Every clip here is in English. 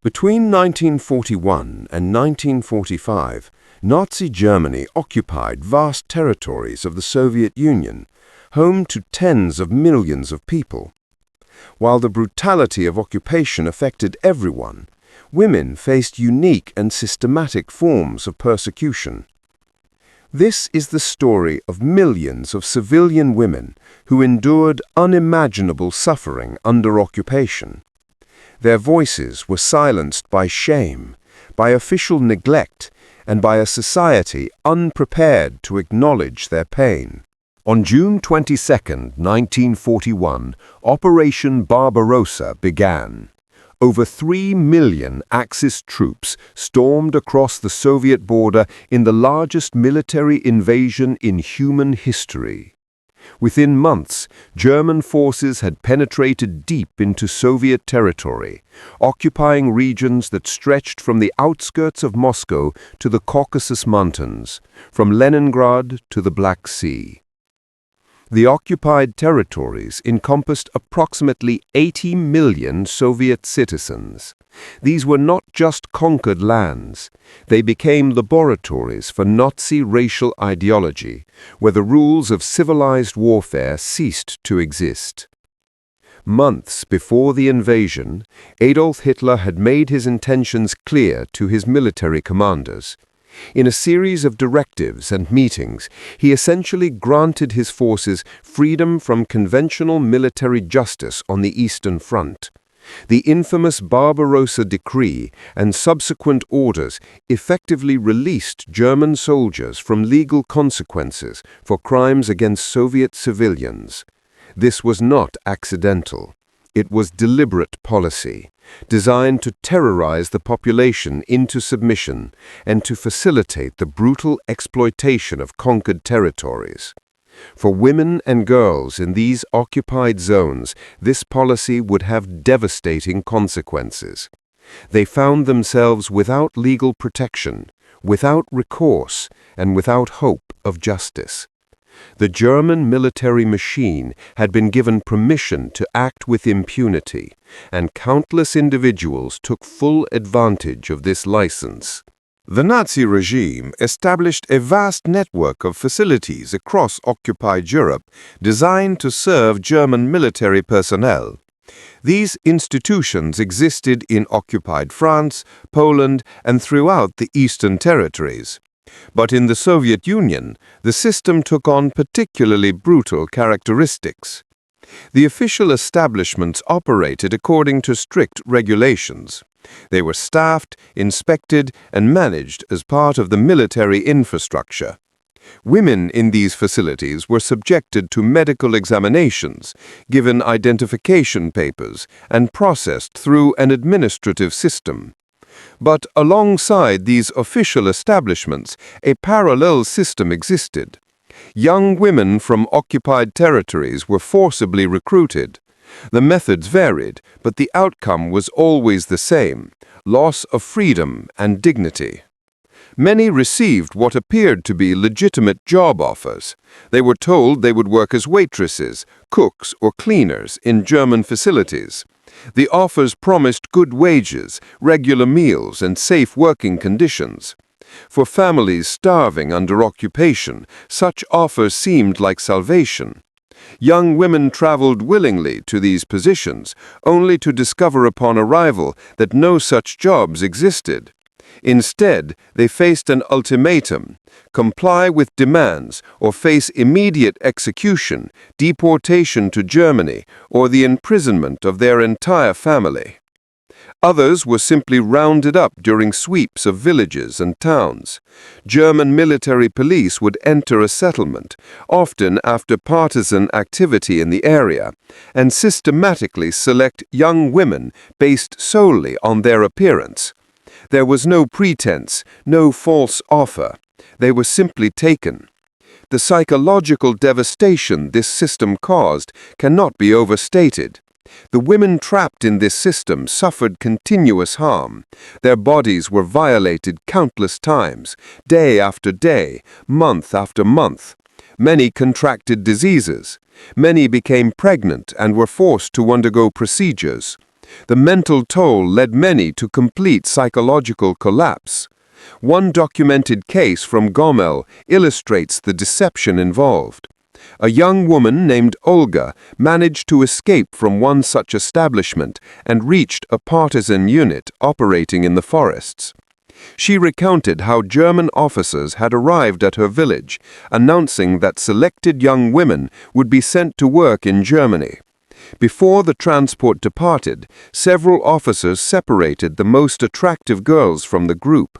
Between 1941 and 1945, Nazi Germany occupied vast territories of the Soviet Union, home to tens of millions of people. While the brutality of occupation affected everyone, women faced unique and systematic forms of persecution. This is the story of millions of civilian women who endured unimaginable suffering under occupation. Their voices were silenced by shame, by official neglect, and by a society unprepared to acknowledge their pain. On June 22, 1941, Operation Barbarossa began. Over 3 million Axis troops stormed across the Soviet border in the largest military invasion in human history. Within months, German forces had penetrated deep into Soviet territory, occupying regions that stretched from the outskirts of Moscow to the Caucasus Mountains, from Leningrad to the Black Sea. The occupied territories encompassed approximately 80 million Soviet citizens. These were not just conquered lands. They became laboratories for Nazi racial ideology, where the rules of civilized warfare ceased to exist. Months before the invasion, Adolf Hitler had made his intentions clear to his military commanders. In a series of directives and meetings, he essentially granted his forces freedom from conventional military justice on the Eastern Front. The infamous Barbarossa Decree and subsequent orders effectively released German soldiers from legal consequences for crimes against Soviet civilians. This was not accidental. It was deliberate policy, designed to terrorize the population into submission and to facilitate the brutal exploitation of conquered territories. For women and girls in these occupied zones, this policy would have devastating consequences. They found themselves without legal protection, without recourse, and without hope of justice. The German military machine had been given permission to act with impunity, and countless individuals took full advantage of this license. The Nazi regime established a vast network of facilities across occupied Europe designed to serve German military personnel. These institutions existed in occupied France, Poland, and throughout the Eastern territories. But in the Soviet Union, the system took on particularly brutal characteristics. The official establishments operated according to strict regulations. They were staffed, inspected, and managed as part of the military infrastructure. Women in these facilities were subjected to medical examinations, given identification papers, and processed through an administrative system. But alongside these official establishments, a parallel system existed. Young women from occupied territories were forcibly recruited. The methods varied, but the outcome was always the same: loss of freedom and dignity. Many received what appeared to be legitimate job offers. They were told they would work as waitresses, cooks, or cleaners in German facilities. The offers promised good wages, regular meals, and safe working conditions. For families starving under occupation, such offers seemed like salvation. Young women traveled willingly to these positions, only to discover upon arrival that no such jobs existed. Instead, they faced an ultimatum: comply with demands or face immediate execution, deportation to Germany, or the imprisonment of their entire family. Others were simply rounded up during sweeps of villages and towns. German military police would enter a settlement, often after partisan activity in the area, and systematically select young women based solely on their appearance. There was no pretense, no false offer. They were simply taken. The psychological devastation this system caused cannot be overstated. The women trapped in this system suffered continuous harm. Their bodies were violated countless times, day after day, month after month. Many contracted diseases. Many became pregnant and were forced to undergo procedures. The mental toll led many to complete psychological collapse. One documented case from Gomel illustrates the deception involved. A young woman named Olga managed to escape from one such establishment and reached a partisan unit operating in the forests. She recounted how German officers had arrived at her village, announcing that selected young women would be sent to work in Germany. Before the transport departed, several officers separated the most attractive girls from the group.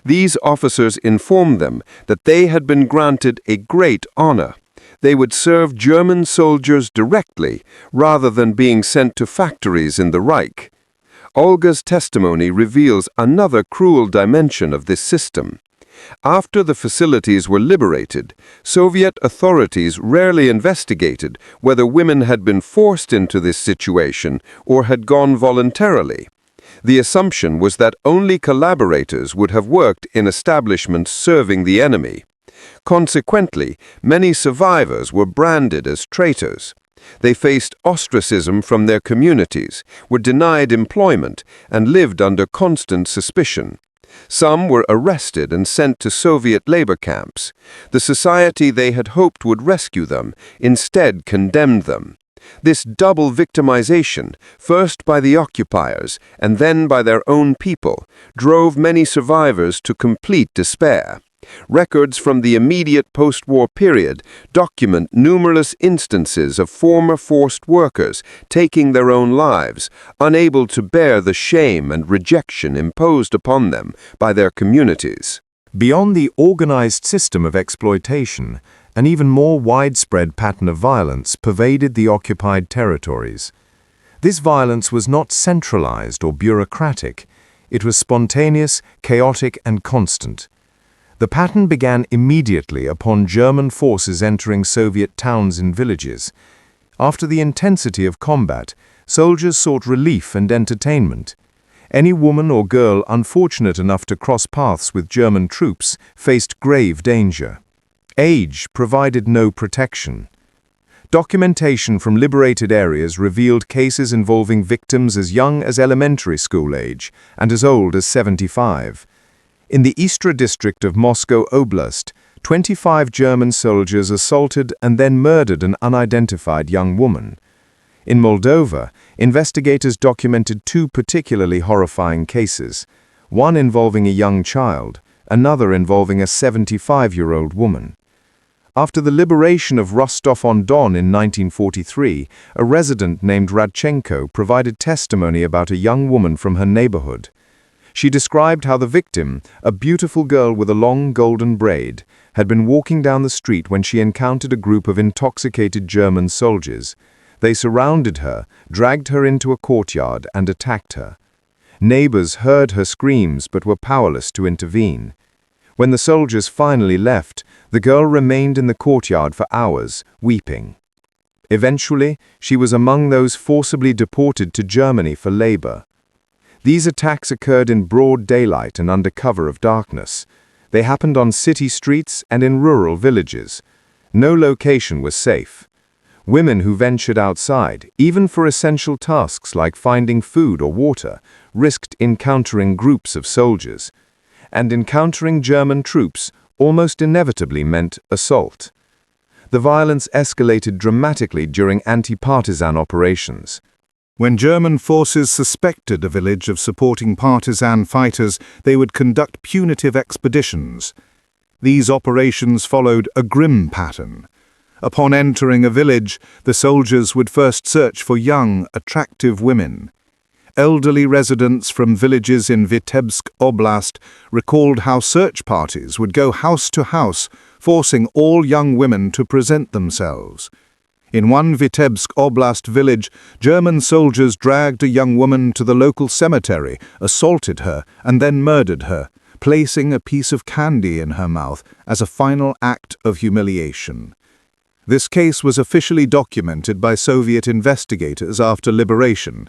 These officers informed them that they had been granted a great honor. They would serve German soldiers directly, rather than being sent to factories in the Reich. Olga's testimony reveals another cruel dimension of this system. After the facilities were liberated, Soviet authorities rarely investigated whether women had been forced into this situation or had gone voluntarily. The assumption was that only collaborators would have worked in establishments serving the enemy. Consequently, many survivors were branded as traitors. They faced ostracism from their communities, were denied employment, and lived under constant suspicion. Some were arrested and sent to Soviet labor camps. The society they had hoped would rescue them instead condemned them. This double victimization, first by the occupiers and then by their own people, drove many survivors to complete despair. Records from the immediate post-war period document numerous instances of former forced workers taking their own lives, unable to bear the shame and rejection imposed upon them by their communities. Beyond the organized system of exploitation, an even more widespread pattern of violence pervaded the occupied territories. This violence was not centralized or bureaucratic. It was spontaneous, chaotic, and constant. The pattern began immediately upon German forces entering Soviet towns and villages. After the intensity of combat, soldiers sought relief and entertainment. Any woman or girl unfortunate enough to cross paths with German troops faced grave danger. Age provided no protection. Documentation from liberated areas revealed cases involving victims as young as elementary school age and as old as 75. In the Istra district of Moscow Oblast, 25 German soldiers assaulted and then murdered an unidentified young woman. In Moldova, investigators documented two particularly horrifying cases, one involving a young child, another involving a 75-year-old woman. After the liberation of Rostov-on-Don in 1943, a resident named Radchenko provided testimony about a young woman from her neighborhood. She described how the victim, a beautiful girl with a long golden braid, had been walking down the street when she encountered a group of intoxicated German soldiers. They surrounded her, dragged her into a courtyard, and attacked her. Neighbors heard her screams but were powerless to intervene. When the soldiers finally left, the girl remained in the courtyard for hours, weeping. Eventually, she was among those forcibly deported to Germany for labor. These attacks occurred in broad daylight and under cover of darkness. They happened on city streets and in rural villages. No location was safe. Women who ventured outside, even for essential tasks like finding food or water, risked encountering groups of soldiers. And encountering German troops almost inevitably meant assault. The violence escalated dramatically during anti-partisan operations. When German forces suspected a village of supporting partisan fighters, they would conduct punitive expeditions. These operations followed a grim pattern. Upon entering a village, the soldiers would first search for young, attractive women. Elderly residents from villages in Vitebsk Oblast recalled how search parties would go house to house, forcing all young women to present themselves. In one Vitebsk Oblast village, German soldiers dragged a young woman to the local cemetery, assaulted her, and then murdered her, placing a piece of candy in her mouth as a final act of humiliation. This case was officially documented by Soviet investigators after liberation.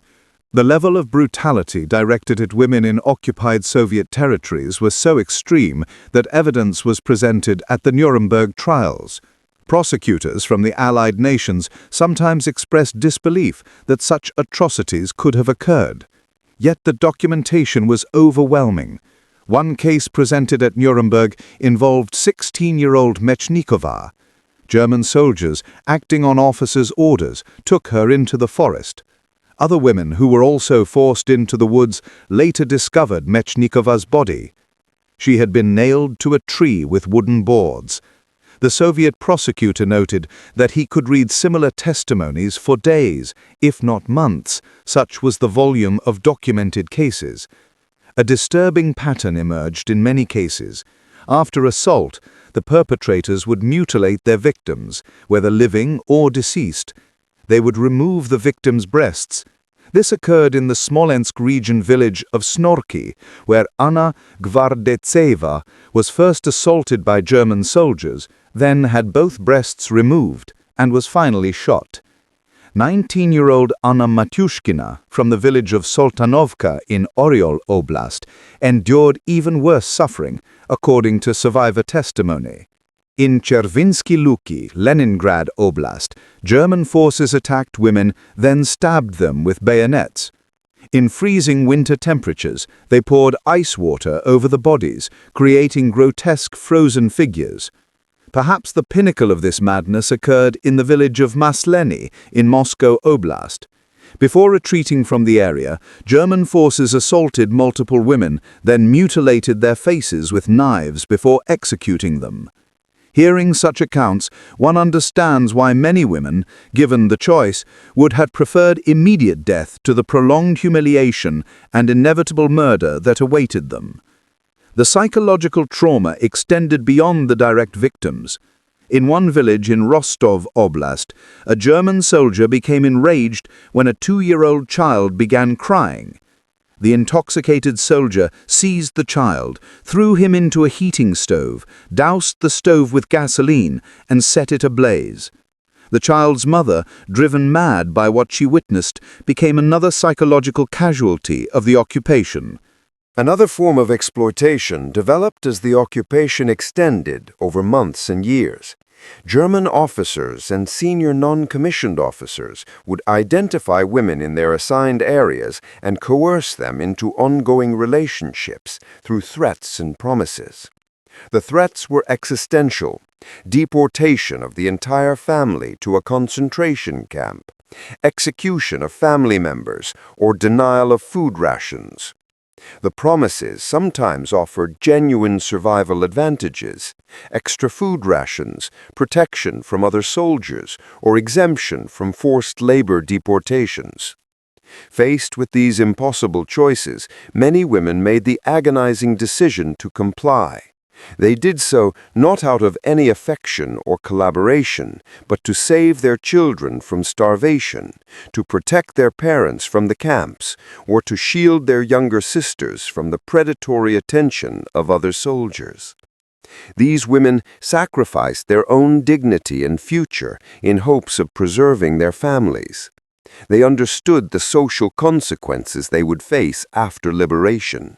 The level of brutality directed at women in occupied Soviet territories was so extreme that evidence was presented at the Nuremberg trials. Prosecutors from the Allied nations sometimes expressed disbelief that such atrocities could have occurred. Yet the documentation was overwhelming. One case presented at Nuremberg involved 16-year-old Mechnikova. German soldiers, acting on officers' orders, took her into the forest. Other women who were also forced into the woods later discovered Mechnikova's body. She had been nailed to a tree with wooden boards. The Soviet prosecutor noted that he could read similar testimonies for days, if not months. Such was the volume of documented cases. A disturbing pattern emerged in many cases. After assault, the perpetrators would mutilate their victims, whether living or deceased. They would remove the victim's breasts. This occurred in the Smolensk region village of Snorki, where Anna Gvardetseva was first assaulted by German soldiers, then had both breasts removed, and was finally shot. 19-year-old Anna Matyushkina from the village of Soltanovka in Oryol Oblast endured even worse suffering, according to survivor testimony. In Chervinsky Luki, Leningrad Oblast, German forces attacked women, then stabbed them with bayonets. In freezing winter temperatures, they poured ice water over the bodies, creating grotesque frozen figures. Perhaps the pinnacle of this madness occurred in the village of Masleny in Moscow Oblast. Before retreating from the area, German forces assaulted multiple women, then mutilated their faces with knives before executing them. Hearing such accounts, one understands why many women, given the choice, would have preferred immediate death to the prolonged humiliation and inevitable murder that awaited them. The psychological trauma extended beyond the direct victims. In one village in Rostov Oblast, a German soldier became enraged when a 2-year-old child began crying. The intoxicated soldier seized the child, threw him into a heating stove, doused the stove with gasoline, and set it ablaze. The child's mother, driven mad by what she witnessed, became another psychological casualty of the occupation. Another form of exploitation developed as the occupation extended over months and years. German officers and senior non-commissioned officers would identify women in their assigned areas and coerce them into ongoing relationships through threats and promises. The threats were existential: deportation of the entire family to a concentration camp, execution of family members, or denial of food rations. The promises sometimes offered genuine survival advantages: extra food rations, protection from other soldiers, or exemption from forced labor deportations. Faced with these impossible choices, many women made the agonizing decision to comply. They did so not out of any affection or collaboration, but to save their children from starvation, to protect their parents from the camps, or to shield their younger sisters from the predatory attention of other soldiers. These women sacrificed their own dignity and future in hopes of preserving their families. They understood the social consequences they would face after liberation.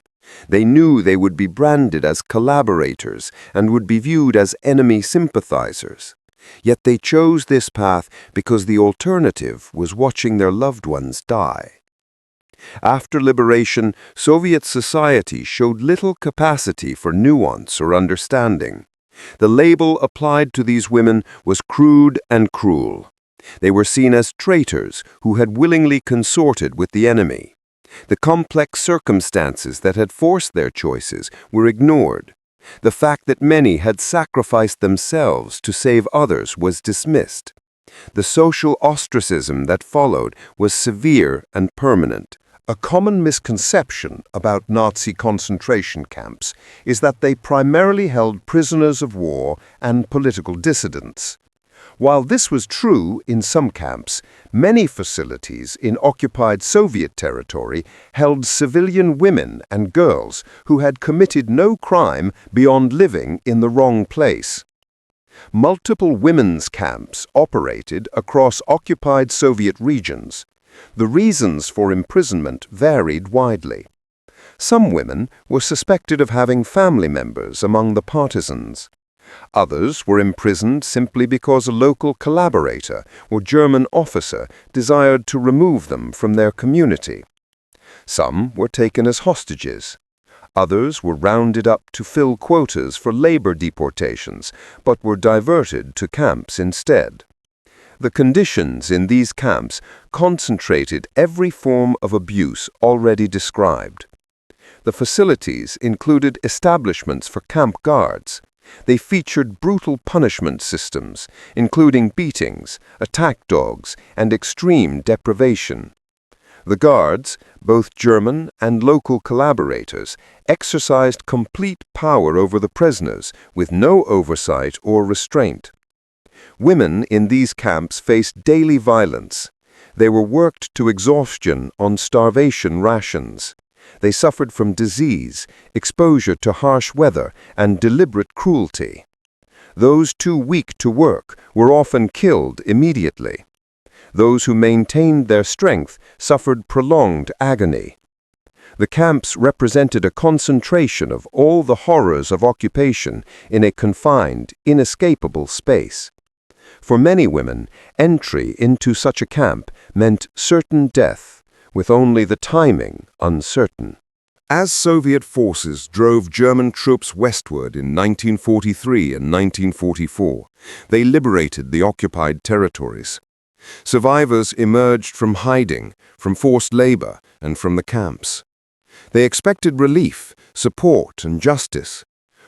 They knew they would be branded as collaborators and would be viewed as enemy sympathizers. Yet they chose this path because the alternative was watching their loved ones die. After liberation, Soviet society showed little capacity for nuance or understanding. The label applied to these women was crude and cruel. They were seen as traitors who had willingly consorted with the enemy. The complex circumstances that had forced their choices were ignored. The fact that many had sacrificed themselves to save others was dismissed. The social ostracism that followed was severe and permanent. A common misconception about Nazi concentration camps is that they primarily held prisoners of war and political dissidents. While this was true in some camps, many facilities in occupied Soviet territory held civilian women and girls who had committed no crime beyond living in the wrong place. Multiple women's camps operated across occupied Soviet regions. The reasons for imprisonment varied widely. Some women were suspected of having family members among the partisans. Others were imprisoned simply because a local collaborator or German officer desired to remove them from their community. Some were taken as hostages. Others were rounded up to fill quotas for labor deportations, but were diverted to camps instead. The conditions in these camps concentrated every form of abuse already described. The facilities included establishments for camp guards. They featured brutal punishment systems, including beatings, attack dogs, and extreme deprivation. The guards, both German and local collaborators, exercised complete power over the prisoners with no oversight or restraint. Women in these camps faced daily violence. They were worked to exhaustion on starvation rations. They suffered from disease, exposure to harsh weather, and deliberate cruelty. Those too weak to work were often killed immediately. Those who maintained their strength suffered prolonged agony. The camps represented a concentration of all the horrors of occupation in a confined, inescapable space. For many women, entry into such a camp meant certain death, with only the timing uncertain. As Soviet forces drove German troops westward in 1943 and 1944, they liberated the occupied territories. Survivors emerged from hiding, from forced labor, and from the camps. They expected relief, support, and justice.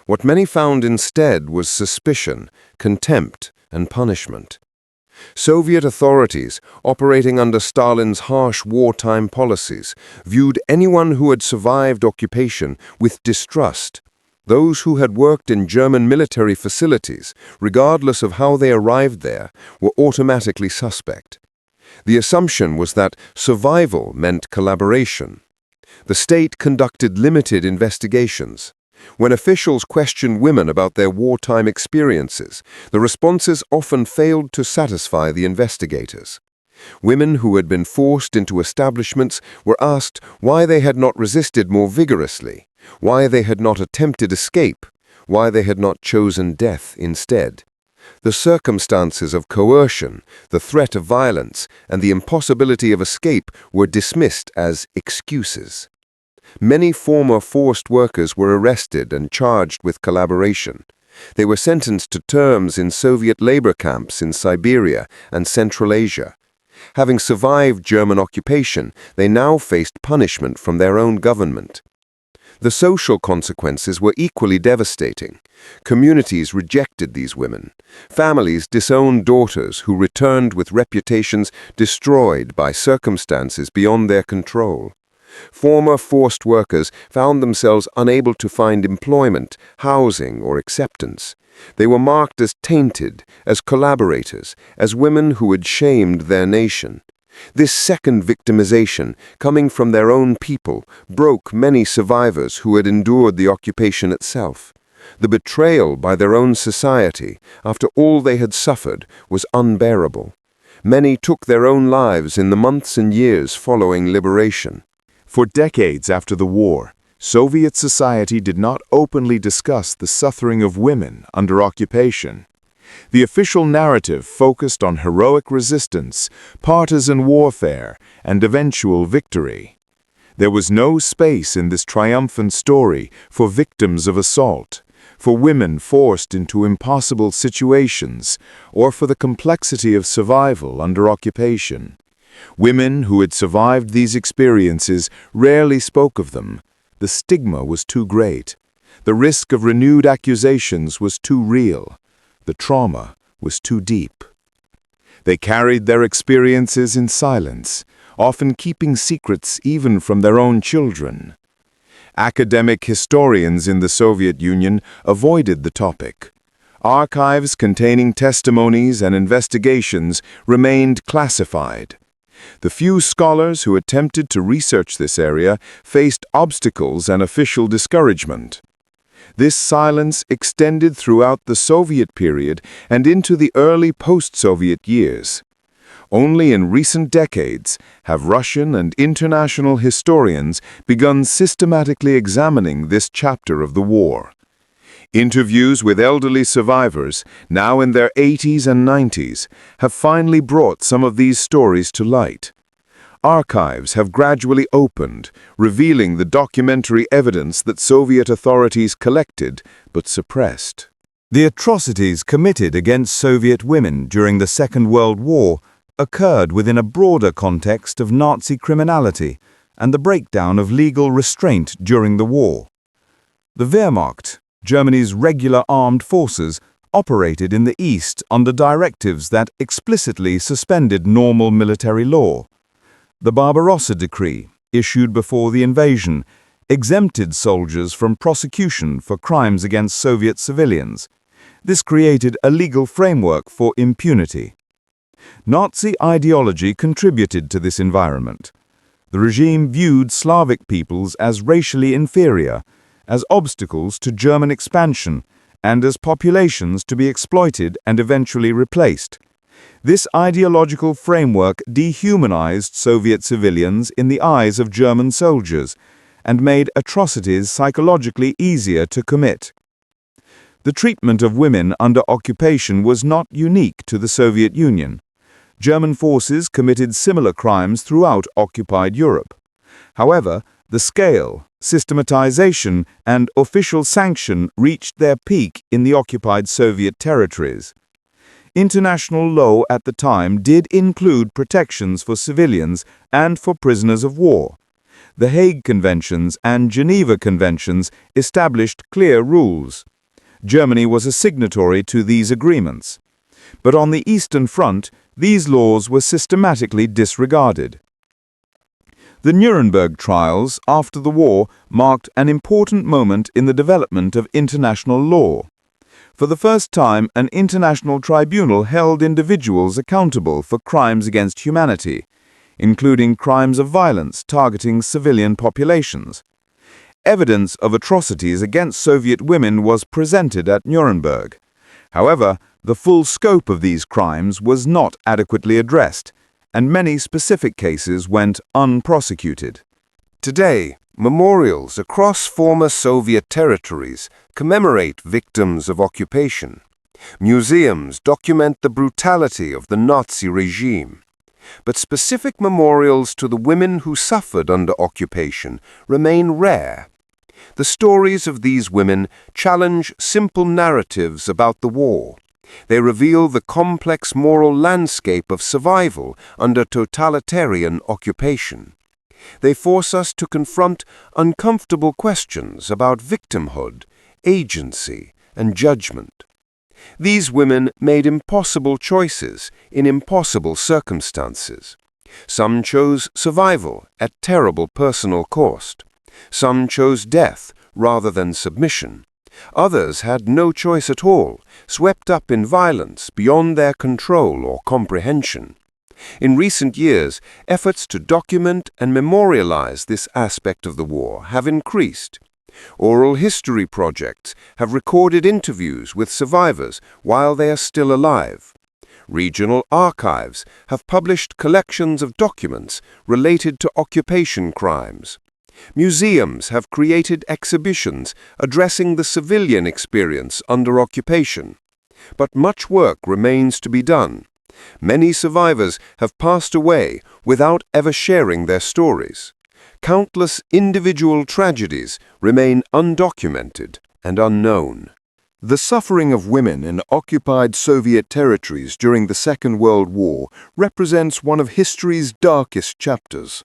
What many found instead was suspicion, contempt, and punishment. Soviet authorities, operating under Stalin's harsh wartime policies, viewed anyone who had survived occupation with distrust. Those who had worked in German military facilities, regardless of how they arrived there, were automatically suspect. The assumption was that survival meant collaboration. The state conducted limited investigations. When officials questioned women about their wartime experiences, the responses often failed to satisfy the investigators. Women who had been forced into establishments were asked why they had not resisted more vigorously, why they had not attempted escape, why they had not chosen death instead. The circumstances of coercion, the threat of violence, and the impossibility of escape were dismissed as excuses. Many former forced workers were arrested and charged with collaboration. They were sentenced to terms in Soviet labor camps in Siberia and Central Asia. Having survived German occupation, they now faced punishment from their own government. The social consequences were equally devastating. Communities rejected these women. Families disowned daughters who returned with reputations destroyed by circumstances beyond their control. Former forced workers found themselves unable to find employment, housing, or acceptance. They were marked as tainted, as collaborators, as women who had shamed their nation. This second victimization, coming from their own people, broke many survivors who had endured the occupation itself. The betrayal by their own society, after all they had suffered, was unbearable. Many took their own lives in the months and years following liberation. For decades after the war, Soviet society did not openly discuss the suffering of women under occupation. The official narrative focused on heroic resistance, partisan warfare, and eventual victory. There was no space in this triumphant story for victims of assault, for women forced into impossible situations, or for the complexity of survival under occupation. Women who had survived these experiences rarely spoke of them. The stigma was too great. The risk of renewed accusations was too real. The trauma was too deep. They carried their experiences in silence, often keeping secrets even from their own children. Academic historians in the Soviet Union avoided the topic. Archives containing testimonies and investigations remained classified. The few scholars who attempted to research this area faced obstacles and official discouragement. This silence extended throughout the Soviet period and into the early post-Soviet years. Only in recent decades have Russian and international historians begun systematically examining this chapter of the war. Interviews with elderly survivors, now in their 80s and 90s, have finally brought some of these stories to light. Archives have gradually opened, revealing the documentary evidence that Soviet authorities collected but suppressed. The atrocities committed against Soviet women during the Second World War occurred within a broader context of Nazi criminality and the breakdown of legal restraint during the war. The Wehrmacht, Germany's regular armed forces, operated in the East under directives that explicitly suspended normal military law. The Barbarossa Decree, issued before the invasion, exempted soldiers from prosecution for crimes against Soviet civilians. This created a legal framework for impunity. Nazi ideology contributed to this environment. The regime viewed Slavic peoples as racially inferior, as obstacles to German expansion, and as populations to be exploited and eventually replaced. This ideological framework dehumanized Soviet civilians in the eyes of German soldiers and made atrocities psychologically easier to commit. The treatment of women under occupation was not unique to the Soviet Union. German forces committed similar crimes throughout occupied Europe. However, the scale, systematization, and official sanction reached their peak in the occupied Soviet territories. International law at the time did include protections for civilians and for prisoners of war. The Hague Conventions and Geneva Conventions established clear rules. Germany was a signatory to these agreements. But on the Eastern Front, these laws were systematically disregarded. The Nuremberg trials after the war marked an important moment in the development of international law. For the first time, an international tribunal held individuals accountable for crimes against humanity, including crimes of violence targeting civilian populations. Evidence of atrocities against Soviet women was presented at Nuremberg. However, the full scope of these crimes was not adequately addressed, and many specific cases went unprosecuted. Today, memorials across former Soviet territories commemorate victims of occupation. Museums document the brutality of the Nazi regime. But specific memorials to the women who suffered under occupation remain rare. The stories of these women challenge simple narratives about the war. They reveal the complex moral landscape of survival under totalitarian occupation. They force us to confront uncomfortable questions about victimhood, agency, and judgment. These women made impossible choices in impossible circumstances. Some chose survival at terrible personal cost. Some chose death rather than submission. Others had no choice at all, swept up in violence beyond their control or comprehension. In recent years, efforts to document and memorialize this aspect of the war have increased. Oral history projects have recorded interviews with survivors while they are still alive. Regional archives have published collections of documents related to occupation crimes. Museums have created exhibitions addressing the civilian experience under occupation. But much work remains to be done. Many survivors have passed away without ever sharing their stories. Countless individual tragedies remain undocumented and unknown. The suffering of women in occupied Soviet territories during the Second World War represents one of history's darkest chapters.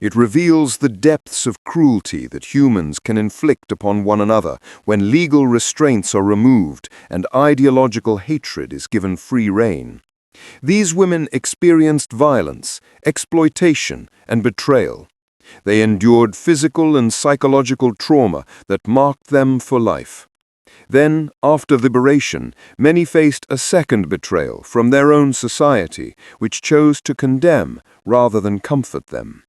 It reveals the depths of cruelty that humans can inflict upon one another when legal restraints are removed and ideological hatred is given free rein. These women experienced violence, exploitation, and betrayal. They endured physical and psychological trauma that marked them for life. Then, after liberation, many faced a second betrayal from their own society, which chose to condemn rather than comfort them.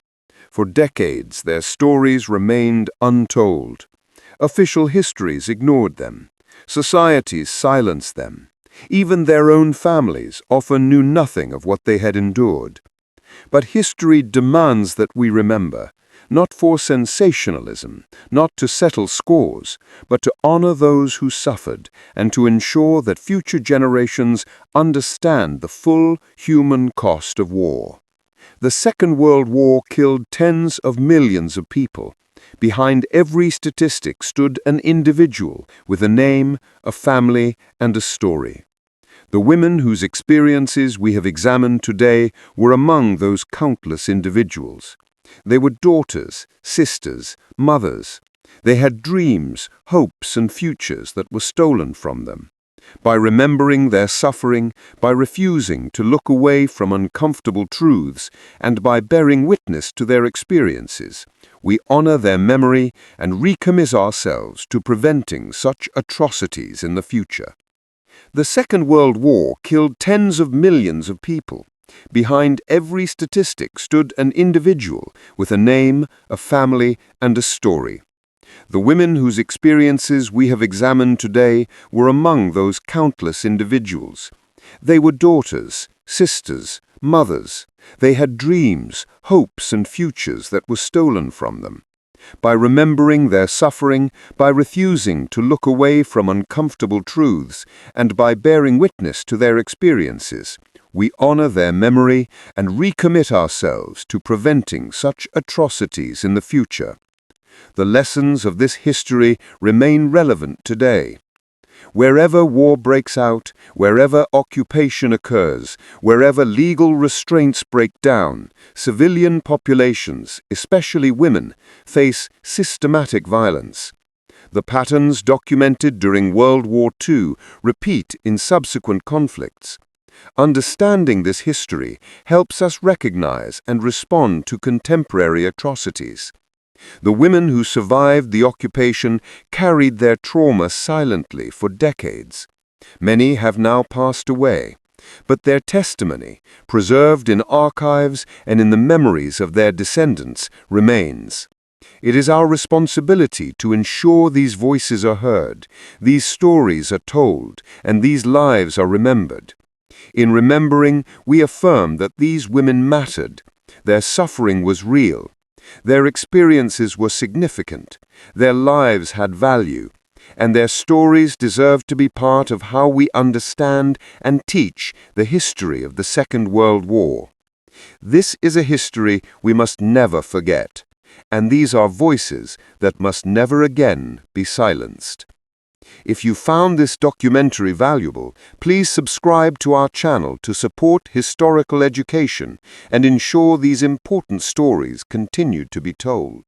For decades, their stories remained untold. Official histories ignored them. Societies silenced them. Even their own families often knew nothing of what they had endured. But history demands that we remember. not for sensationalism, not to settle scores, but to honor those who suffered and to ensure that future generations understand the full human cost of war. The Second World War killed tens of millions of people. Behind every statistic stood an individual with a name, a family, and a story. The women whose experiences we have examined today were among those countless individuals. They were daughters, sisters, mothers. They had dreams, hopes, and futures that were stolen from them. By remembering their suffering, by refusing to look away from uncomfortable truths, and by bearing witness to their experiences, we honor their memory and recommit ourselves to preventing such atrocities in the future. The Second World War killed tens of millions of people. Behind every statistic stood an individual with a name, a family, and a story. The women whose experiences we have examined today were among those countless individuals. They were daughters, sisters, mothers. They had dreams, hopes, and futures that were stolen from them. By remembering their suffering, by refusing to look away from uncomfortable truths, and by bearing witness to their experiences, we honor their memory and recommit ourselves to preventing such atrocities in the future. The lessons of this history remain relevant today. Wherever war breaks out, wherever occupation occurs, wherever legal restraints break down, civilian populations, especially women, face systematic violence. The patterns documented during World War II repeat in subsequent conflicts. Understanding this history helps us recognize and respond to contemporary atrocities. The women who survived the occupation carried their trauma silently for decades. Many have now passed away, but their testimony, preserved in archives and in the memories of their descendants, remains. It is our responsibility to ensure these voices are heard, these stories are told, and these lives are remembered. In remembering, we affirm that these women mattered. Their suffering was real. Their experiences were significant, their lives had value, and their stories deserve to be part of how we understand and teach the history of the Second World War. This is a history we must never forget, and these are voices that must never again be silenced. If you found this documentary valuable, please subscribe to our channel to support historical education and ensure these important stories continue to be told.